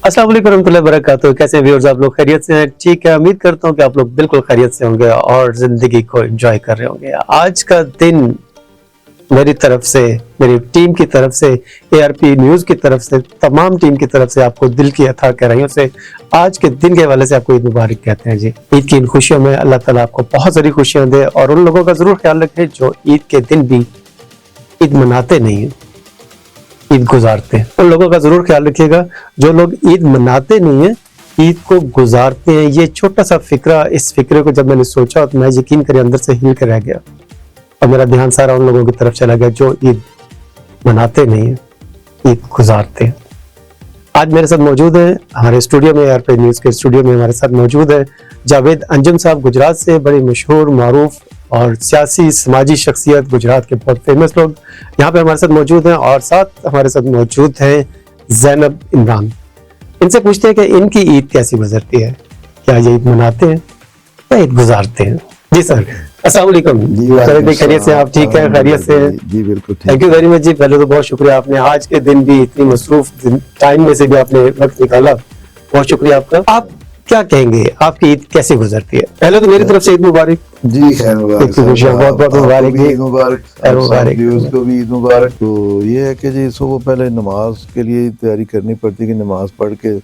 अस्सलाम वालेकुम रहमतुल्लाहि व बरकातहू। कैसे व्यूअर्स, आप लोग खैरियत से हैं? ठीक है, उम्मीद करता हूँ कि आप लोग बिल्कुल खैरियत से होंगे और जिंदगी को एंजॉय कर रहे होंगे। आज का दिन मेरी तरफ से, मेरी टीम की तरफ से, एआरपी न्यूज़ की तरफ से, तमाम टीम की तरफ से आपको दिल की अथाह गहराइयों से आज के दिन के हवाले से आपको ईद मुबारक कहते हैं जी। ईद की इन खुशियों में अल्लाह ताला आपको बहुत सारी खुशियां दे और उन लोगों का जरूर ख्याल रखें जो ईद के दिन भी ईद मनाते नहीं हैं, ईद गुजारते हैं। उन लोगों का जरूर ख्याल रखिएगा जो लोग ईद मनाते नहीं है, ईद को गुजारते हैं। ये छोटा सा फिक्रा, इस फिक्रे को जब मैंने सोचा तो मैं यकीन करें अंदर से हिल कर रह गया और मेरा ध्यान सारा उन लोगों की तरफ चला गया जो ईद मनाते नहीं है, ईद गुजारते हैं। आज मेरे साथ मौजूद है हमारे स्टूडियो में, आरपी न्यूज़ के स्टूडियो में हमारे साथ मौजूद है जावेद अंजुम साहब, गुजरात से बड़े मशहूर, मारूफ और सियासी समाजी शख्सियत, गुजरात के बहुत फेमस लोग यहाँ पे हमारे साथ मौजूद हैं। और साथ हमारे साथ मौजूद हैं ज़ैनब इमरान। इनसे पूछते हैं कि इनकी ईद कैसी गुजरती है, क्या ये ईद मनाते हैं या ईद गुजारते हैं। जी सर, अस्सलाम वालेकुम। खैरियत से? आप ठीक है? खैरियत से? जी बिल्कुल ठीक। थैंक यू वेरी मच जी। पहले तो बहुत शुक्रिया, आपने आज के दिन भी इतनी मसरूफ टाइम में से भी आपने वक्त निकाला, बहुत शुक्रिया आपका। आप क्या कहेंगे, आपकी ईद कैसे गुजरती है? पहले तो मेरी तरफ से ईद मुबारक जी। खैर मुबारक, बहुत बहुत मुबारक, ईद मुबारक, उसको भी ईद मुबारक। तो ये है कि जी सुबह पहले नमाज के लिए तैयारी करनी पड़ती है कि नमाज पढ़ के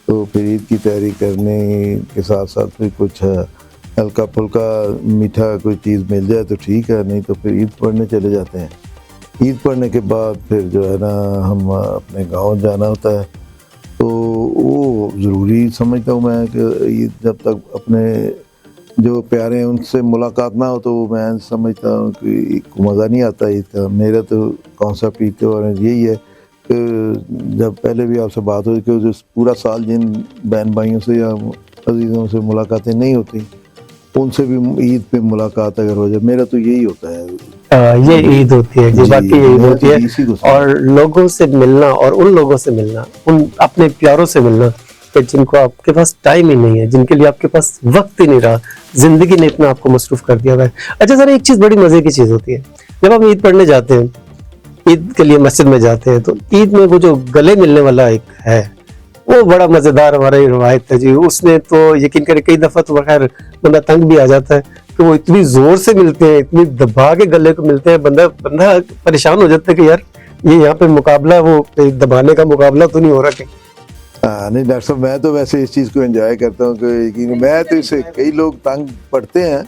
तो फिर ईद की तैयारी करने के साथ साथ फिर कुछ हल्का फुल्का मीठा कोई चीज़ मिल जाए तो ठीक है, नहीं तो फिर ईद पढ़ने चले जाते हैं। ईद पढ़ने के बाद फिर जो है ना हम अपने गांव जाना होता है, तो वो ज़रूरी समझता हूँ मैं कि ईद जब तक अपने जो प्यारे हैं उनसे मुलाकात ना हो तो मैं समझता हूँ कि मज़ा नहीं आता ईद का। मेरा तो कॉन्सेप्ट ईद के बारे में यही है कि जब पहले भी आपसे बात हुई कि जो पूरा साल जिन बहन भाइयों से या अजीज़ों से मुलाकातें नहीं होती उनसे भी ईद पे मुलाकात अगर हो जाए, मेरा तो यही होता है। ये ईद होती है जी, बाकी ये ईद होती है। और लोगों से मिलना और उन लोगों से मिलना, उन अपने प्यारों से मिलना कि जिनको आपके पास टाइम ही नहीं है, जिनके लिए आपके पास वक्त ही नहीं रहा, जिंदगी ने इतना आपको मसरूफ कर दिया है। अच्छा सर, एक चीज बड़ी मजे की चीज होती है, जब हम ईद पढ़ने जाते हैं, ईद के लिए मस्जिद में जाते हैं, तो ईद में वो जो गले मिलने वाला एक है वो बड़ा मजेदार हमारा रिवायत है जी। उसमें तो यकीन करें कई दफा तो खैर बंदा तंग भी आ जाता है कि वो इतनी जोर से मिलते हैं, इतनी दबा के गले को मिलते हैं, बंदा परेशान हो जाता है कि यार ये यहाँ पे मुकाबला, वो दबाने का मुकाबला तो नहीं हो रहा कहीं। हाँ नहीं डॉक्टर साहब, मैं तो वैसे इस चीज़ को एंजॉय करता हूँ कि मैं तो इससे कई लोग तंग पड़ते हैं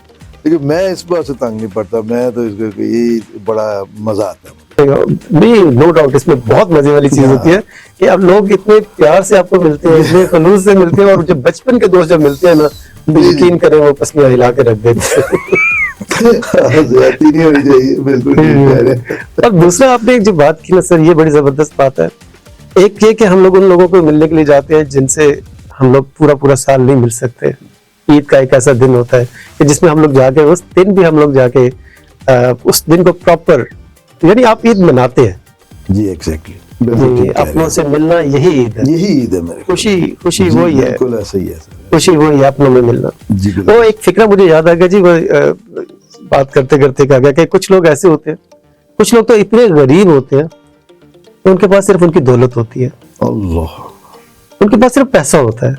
लेकिन मैं इस बात से तंग नहीं पड़ता। मैं तो इसको ये बड़ा मजा आता है। नहीं, नो डाउट, इसमें बहुत मजे वाली चीज होती है कि अब लोग इतने प्यार से आपको मिलते हैं, इतने खलूस से मिलते हैं, और जब बचपन के दोस्त जब मिलते हैं ना तो यकीन करें वो पसलियां हिला के रख देते हैं। और दूसरा आपने एक जो बात की ना सर, ये बड़ी जबरदस्त बात है। एक ये कि हम लोग उन लोगों को मिलने के लिए जाते हैं जिनसे हम लोग पूरा साल नहीं मिल सकते। ईद का एक ऐसा दिन होता है कि जिसमें हम लोग जाके उस दिन भी हम लोग जाके उस दिन को प्रॉपर, यानी आप ईद मनाते हैं जी। एग्जैक्टली, अपनों से मिलना यही ईद है, यही ईद है मेरे। खुशी वही है, बिल्कुल ऐसा ही है सर, खुशी वही है, अपनों में मिलना जी। वो एक फिक्रा मुझे याद आ गया जी, वो बात करते करते कहा गया कि कुछ लोग ऐसे होते हैं, कुछ लोग तो इतने गरीब होते हैं उनके पास सिर्फ उनकी दौलत होती है, अल्लाह, उनके पास सिर्फ पैसा होता है,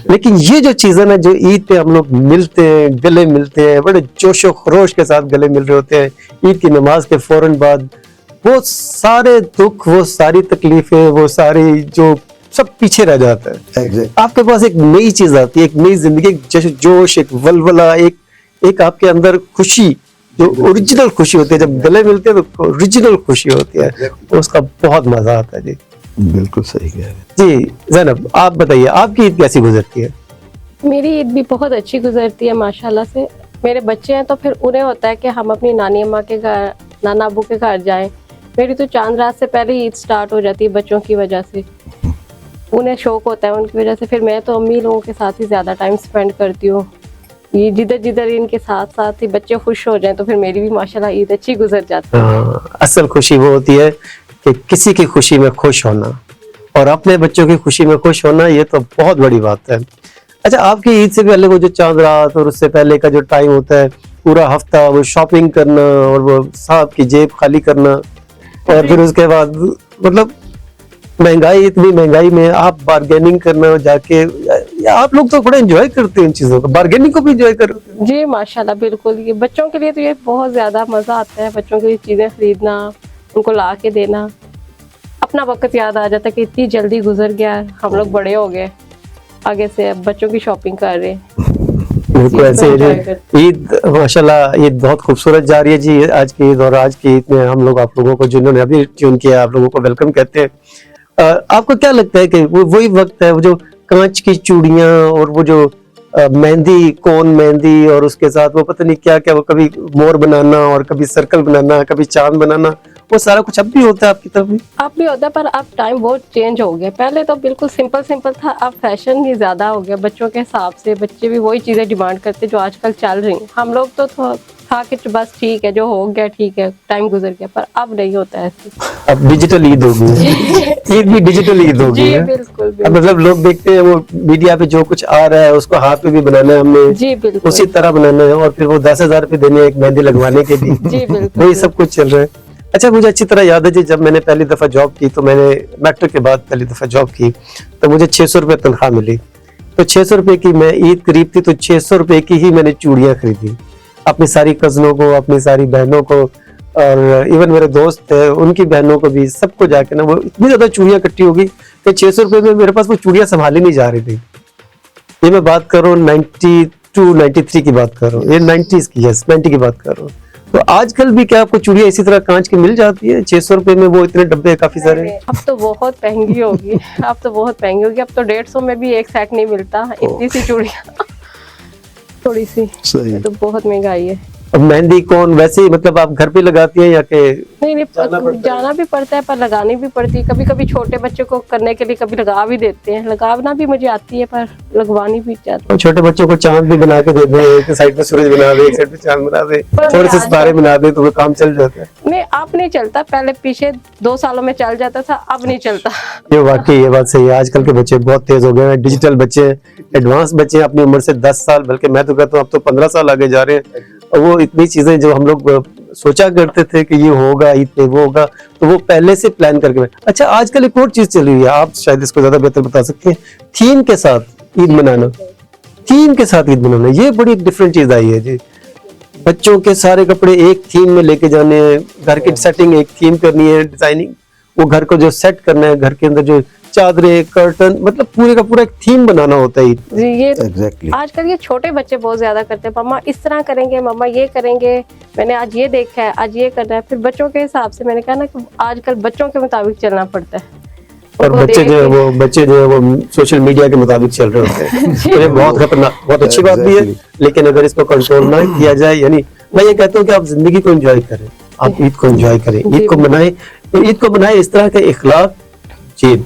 लेकिन ये जो चीज है ना, जो ईद पे हम लोग मिलते हैं, गले मिलते हैं, बड़े जोशो खरोश के साथ गले मिल रहे होते हैं ईद की नमाज के फौरन बाद, वो सारे दुख, वो सारी तकलीफें, वो सारी जो सब पीछे रह जाता है। आपके पास एक नई चीज आती है, एक नई जिंदगी, एक जोश, एक वलवला, एक आपके अंदर खुशी, जो ओरिजिनल खुशी होती है। जब गले मिलते हैं तो ओरिजिनल खुशी होती है, उसका बहुत मजा आता है जी। बिल्कुल सही कह रहे हैं जी। ज़ैनब, आप बताइए आपकी ईद कैसी गुजरती है? मेरी ईद भी बहुत अच्छी गुजरती है माशाल्लाह से। मेरे बच्चे हैं तो फिर उन्हें होता है कि हम अपनी नानी अम्मा के घर, नाना अबू के घर जाएं। मेरी तो चांद रात से पहले ईद स्टार्ट हो जाती है बच्चों की वजह से, उन्हें शौक होता है उनकी वजह से। फिर मैं तो अम्मी लोगों के साथ ही ज़्यादा टाइम स्पेंड करती हूँ। ये जिधर इनके साथ साथ ही बच्चे खुश हो जाएं तो फिर मेरी भी माशाल्लाह ईद अच्छी गुजर जाती है। असल खुशी वो होती है कि किसी की खुशी में खुश होना और अपने बच्चों की खुशी में खुश होना, ये तो बहुत बड़ी बात है। अच्छा, आपकी ईद से पहले वो जो चांद रात और उससे पहले का जो टाइम होता है, पूरा हफ्ता वो शॉपिंग करना और वो साहब की जेब खाली करना, और फिर उसके बाद मतलब महंगाई, इतनी महंगाई में आप बार्गेनिंग करना जाके, या आप लोग तो बड़ा एंजॉय करते हैं इन चीजों को, बार्गेनिंग को भी एंजॉय करते हैं। जी माशाल्लाह, बिल्कुल। ये बच्चों के लिए तो ये बहुत ज्यादा मजा आता है, बच्चों के लिए चीजें खरीदना, उनको ला के देना। अपना वक्त याद आ जाता है कि इतनी जल्दी गुजर गया, हम लोग बड़े हो गए, आगे से अब बच्चों की शॉपिंग कर रहे हैं। बिल्कुल ऐसे ईद माशाल्लाह ईद बहुत खूबसूरत जा रही है जी। आज की ईद, और आज की ईद में हम लोग आप लोगों को, जिन्होंने अभी ट्यून किया, आप लोगों को वेलकम कहते हैं। आपको क्या लगता है कि वो वही वक्त है, वो जो कांच की चूड़ियां और वो जो मेहंदी, कोन मेहंदी, और उसके साथ वो पता नहीं क्या क्या, वो कभी मोर बनाना और कभी सर्कल बनाना, कभी चांद बनाना, वो सारा कुछ अब भी होता है आपकी तरफ भी? अब भी होता है, पर अब टाइम बहुत चेंज हो गया। पहले तो बिल्कुल सिंपल सिंपल था, अब फैशन ही ज्यादा हो गया बच्चों के हिसाब से। बच्चे भी वही चीजें डिमांड करते जो आजकल चल रही हैं। हम लोग तो था कि बस ठीक है, जो हो गया ठीक है, टाइम गुजर गया, पर अब नहीं होता है ऐसे। अब डिजिटल ईद हो गई है। ईद भी डिजिटल ईद हो गई जी है। बिल्कुल, अब मतलब लोग देखते हैं वो मीडिया पे जो कुछ आ रहा है उसको हाथ में भी बनाना है हमने, जी बिल्कुल, उसी तरह बनाना है, और फिर वो 10,000 रुपए देने हैं एक मेहंदी लगवाने के लिए। जी बिल्कुल, वही सब कुछ चल रहा है। अच्छा, मुझे अच्छी तरह याद है जी, जब मैंने पहली दफा जॉब की, तो मैंने मैट्रिक के बाद पहली दफा जॉब की, तो मुझे 600 रुपए तनख्वाह मिली। तो 600 रुपए की, मैं ईद करीब थी, तो 600 रुपए की ही मैंने चूड़ियां खरीदी अपनी सारी कजनों को, अपनी सारी बहनों को, और इवन मेरे दोस्त थे उनकी बहनों को भी, सबको जाके ना, वो इतनी ज्यादा चूड़ियां इकट्ठी हो गई कि 600 रुपए में मेरे पास वो चूड़ियां संभाली नहीं जा रही थी। ये मैं बात कर रहा हूँ 92, 93 की बात कर रहा हूँ, ये 90s की, यस 90 की बात कर रहा हूँ। तो आजकल भी क्या आपको चूड़ियां इसी तरह कांच की मिल जाती है 600 रुपए में? वो इतने डब्बे काफी सारे। अब तो बहुत महंगी होगी, अब तो बहुत महंगी होगी। अब तो 150 में भी एक सेट नहीं मिलता, इतनी सी चूड़ियां। थोड़ी सी सही। तो बहुत महंगाई है। अब मेहंदी कौन, वैसे ही मतलब आप घर पे लगाती हैं या के? नहीं, जाना भी पड़ता है, पर लगानी भी पड़ती है। कभी कभी छोटे बच्चे को करने के लिए कभी लगा भी देते हैं। लगाना भी मुझे आती है, पर लगवानी भी चाहती और छोटे बच्चों को चांद भी बना के दे दे, एक साइड पे सूरज बना दे, एक साइड पे चांद बना दे, थोड़े से सितारे बना दे, तो वो काम चल जाता है। नहीं, अब नहीं चलता। पहले पीछे 2 सालों में चल जाता था, अब नहीं चलता। ये वाकई ये बात सही है। आजकल के बच्चे बहुत तेज हो गए हैं, डिजिटल बच्चे, एडवांस बच्चे, अपनी उम्र से 10 साल, बल्कि मैं तो कहता हूँ अब तो 15 साल आगे जा रहे हैं। और वो इतनी चीजें जो हम लोग सोचा करते थे कि ये होगा ईद पे, वो होगा, तो वो पहले से प्लान करके। अच्छा, आजकल एक और चीज चल रही है, आप शायद इसको ज्यादा बेहतर बता सकते हैं, थीम के साथ ईद मनाना। थीम के साथ ईद मनाना, ये बड़ी डिफरेंट चीज आई है जी। बच्चों के सारे कपड़े एक थीम में लेके जाने हैं, घर की सेटिंग एक थीम करनी है, डिजाइनिंग, वो घर को जो सेट करना है, घर के अंदर जो चादरें, कर्टन, मतलब पूरे का पूरा एक थीम बनाना होता है। जी, ये एग्जैक्टली। आजकल ये छोटे बच्चे बहुत ज्यादा करते हैं। मम्मा इस तरह करेंगे, मम्मा ये करेंगे, मैंने आज ये देखा है, आज ये करना है। फिर बच्चों के हिसाब से मैंने कहा ना कि आजकल बच्चों के मुताबिक चलना पड़ता है। और बच्चे जो है वो सोशल मीडिया के मुताबिक चल रहे होते हैं। तो ये बहुत खतरनाक, बहुत अच्छी बात भी है, लेकिन अगर इसको कंट्रोल ना किया जाए, यानी मैं ये कहता हूँ कि आप जिंदगी को एंजॉय करें, आप ईद को एंजॉय करें, ईद को मनाएं। तो ईद को मनाएं इस तरह के इखलाक, चीज,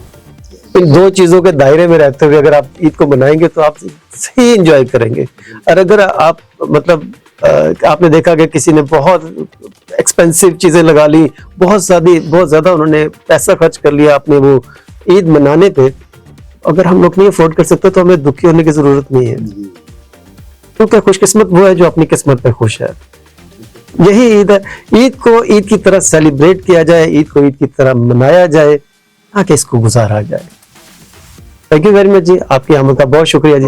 इन दो चीजों के दायरे में रहते हुए अगर आप ईद को मनाएंगे तो आप सही एंजॉय करेंगे। और अगर आप मतलब आपने देखा कि किसी ने बहुत एक्सपेंसिव चीजें लगा ली, बहुत ज्यादा उन्होंने पैसा खर्च कर लिया अपने वो ईद मनाने पे, अगर हम लोग नहीं अफोर्ड कर सकते तो हमें दुखी होने की जरूरत नहीं है। तो क्या खुशकिस्मत वो है जो अपनी किस्मत पे खुश है। यही ईद है। ईद को ईद की तरह सेलिब्रेट किया जाए, ईद को ईद की तरह मनाया जाए, ताकि इसको गुजारा जाए। थैंक यू वेरी मच जी, आपकी आमद का बहुत शुक्रिया जी।